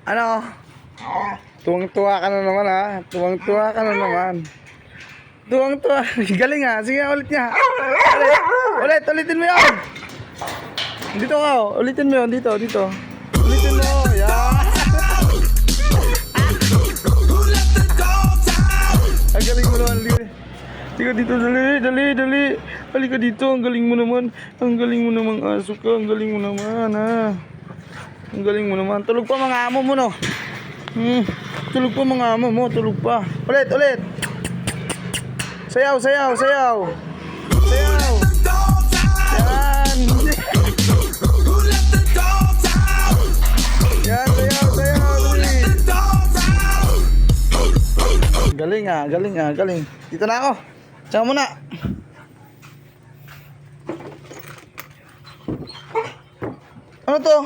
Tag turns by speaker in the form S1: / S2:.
S1: Ano? Tuwang-tuwa ka na naman ha. Tuwang-tuwa ka na naman. Tuwang-tuwa. Galing ha. Sige ulit niya. Ulitin mo yun. Dito ka. Ulitin mo yun. Dito. Ulitin mo. Yan. Ang galing mo naman. Sige dito. Dali. Halika dito. Ang galing mo naman. Ang galing mo naman aso ka. Ang galing mo naman ha. Ang galing mo naman. Tulog pa mga amo mo no. Tulog pa mga amo mo. Tulog pa. Ulit. Sayaw. Yan. Yan, sayaw. Galing. Dito na ako. Tsaka muna. Ano to?